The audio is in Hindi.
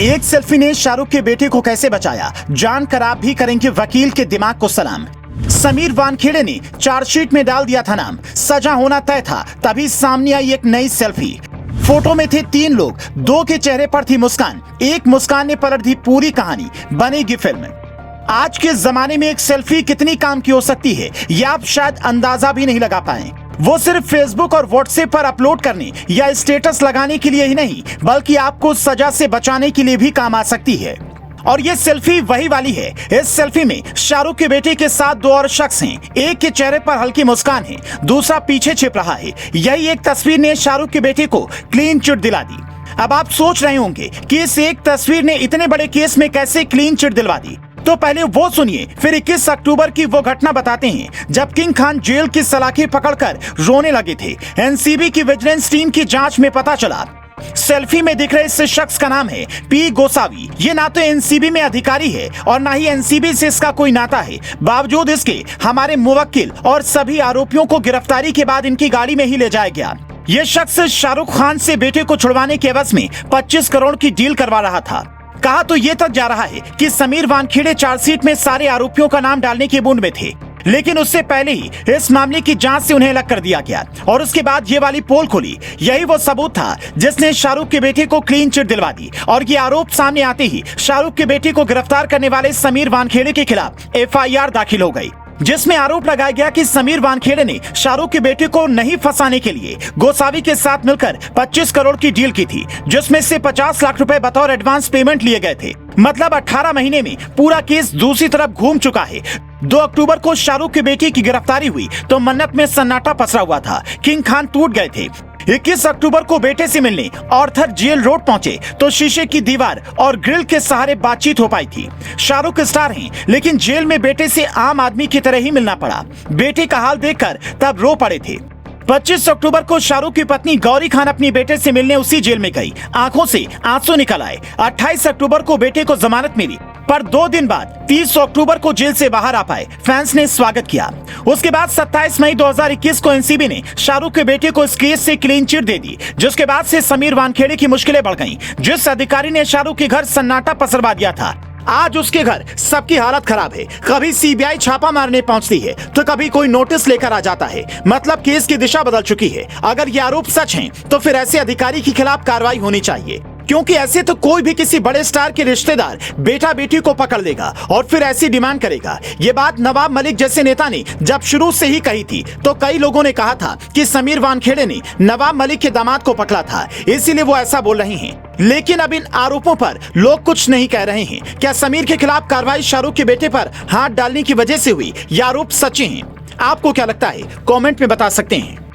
एक सेल्फी ने शाहरुख के बेटे को कैसे बचाया, जानकर आप भी करेंगे वकील के दिमाग को सलाम। समीर वानखेड़े ने चार्जशीट में डाल दिया था नाम, सजा होना तय था, तभी सामने आई एक नई सेल्फी। फोटो में थे 3 लोग, 2 के चेहरे पर थी मुस्कान, एक मुस्कान ने पलट दी पूरी कहानी, बनेगी फिल्म। आज के जमाने में एक सेल्फी कितनी काम की हो सकती है, यह आप शायद अंदाजा भी नहीं लगा पाए। वो सिर्फ फेसबुक और व्हाट्सएप पर अपलोड करने या स्टेटस लगाने के लिए ही नहीं, बल्कि आपको सजा से बचाने के लिए भी काम आ सकती है। और ये सेल्फी वही वाली है। इस सेल्फी में शाहरुख के बेटे के साथ 2 और शख्स हैं। एक के चेहरे पर हल्की मुस्कान है, दूसरा पीछे छिप रहा है। यही एक तस्वीर ने शाहरुख के बेटे को क्लीन चिट दिला दी। अब आप सोच रहे होंगे कि इस एक तस्वीर ने इतने बड़े केस में कैसे क्लीन चिट दिलवा दी, तो पहले वो सुनिए, फिर 21 अक्टूबर की वो घटना बताते हैं जब किंग खान जेल की सलाखें पकड़कर रोने लगे थे। एनसीबी की विजिलेंस टीम की जांच में पता चला सेल्फी में दिख रहे इस शख्स का नाम है पी गोसावी। ये ना तो एनसीबी में अधिकारी है और ना ही एनसीबी से इसका कोई नाता है। बावजूद इसके हमारे मुवक्किल और सभी आरोपियों को गिरफ्तारी के बाद इनकी गाड़ी में ही ले जाया गया। ये शख्स शाहरुख खान से बेटे को छुड़वाने के एवज में 25 करोड़ की डील करवा रहा था। कहा तो ये तक जा रहा है कि समीर वानखेड़े चार्जशीट में सारे आरोपियों का नाम डालने के मूड में थे, लेकिन उससे पहले ही इस मामले की जांच से उन्हें अलग कर दिया गया और उसके बाद ये वाली पोल खुली। यही वो सबूत था जिसने शाहरुख के बेटे को क्लीन चिट दिलवा दी। और ये आरोप सामने आते ही शाहरुख के बेटे को गिरफ्तार करने वाले समीर वानखेड़े के खिलाफ एफआईआर दाखिल हो गई, जिसमें आरोप लगाया गया कि समीर वानखेड़े ने शाहरुख के बेटे को नहीं फंसाने के लिए गोसावी के साथ मिलकर 25 करोड़ की डील की थी, जिसमें से 50 लाख रुपए बतौर एडवांस पेमेंट लिए गए थे। मतलब 18 महीने में पूरा केस दूसरी तरफ घूम चुका है। 2 अक्टूबर को शाहरुख के बेटे की गिरफ्तारी हुई तो मन्नत में सन्नाटा पसरा हुआ था, किंग खान टूट गए थे। 21 अक्टूबर को बेटे से मिलने ऑर्थर जेल रोड पहुंचे तो शीशे की दीवार और ग्रिल के सहारे बातचीत हो पाई थी। शाहरुख स्टार हैं, लेकिन जेल में बेटे से आम आदमी की तरह ही मिलना पड़ा। बेटे का हाल देखकर तब रो पड़े थे। 25 अक्टूबर को शाहरुख की पत्नी गौरी खान अपनी बेटे से मिलने उसी जेल में गई, आंखों से आंसू निकल आए। 28 अक्टूबर को बेटे को जमानत मिली, पर 2 दिन बाद 30 अक्टूबर को जेल से बाहर आ पाए। फैंस ने स्वागत किया। उसके बाद 27 मई 2021 को एनसीबी ने शाहरुख के बेटे को इस केस से क्लीन चिट दे दी, जिसके बाद से समीर वानखेड़े की मुश्किलें बढ़ गईं। जिस अधिकारी ने शाहरुख के घर सन्नाटा पसरवा दिया था, आज उसके घर सबकी हालत खराब है। कभी सीबीआई छापा मारने पहुंचती है तो कभी कोई नोटिस लेकर आ जाता है। मतलब केस की दिशा बदल चुकी है। अगर ये आरोप सच हैं, तो फिर ऐसे अधिकारी के खिलाफ कार्रवाई होनी चाहिए, क्योंकि ऐसे तो कोई भी किसी बड़े स्टार के रिश्तेदार बेटा बेटी को पकड़ लेगा और फिर ऐसी डिमांड करेगा। ये बात नवाब मलिक जैसे नेता ने जब शुरू से ही कही थी, तो कई लोगों ने कहा था कि समीर वानखेड़े ने नवाब मलिक के दामाद को पकड़ा था, इसीलिए वो ऐसा बोल रहे हैं। लेकिन अब इन आरोपों पर लोग कुछ नहीं कह रहे हैं। क्या समीर के खिलाफ कार्रवाई शाहरुख के बेटे पर हाथ डालने की वजह से हुई, या आरोप सच्चे हैं? आपको क्या लगता है, कमेंट में बता सकते हैं।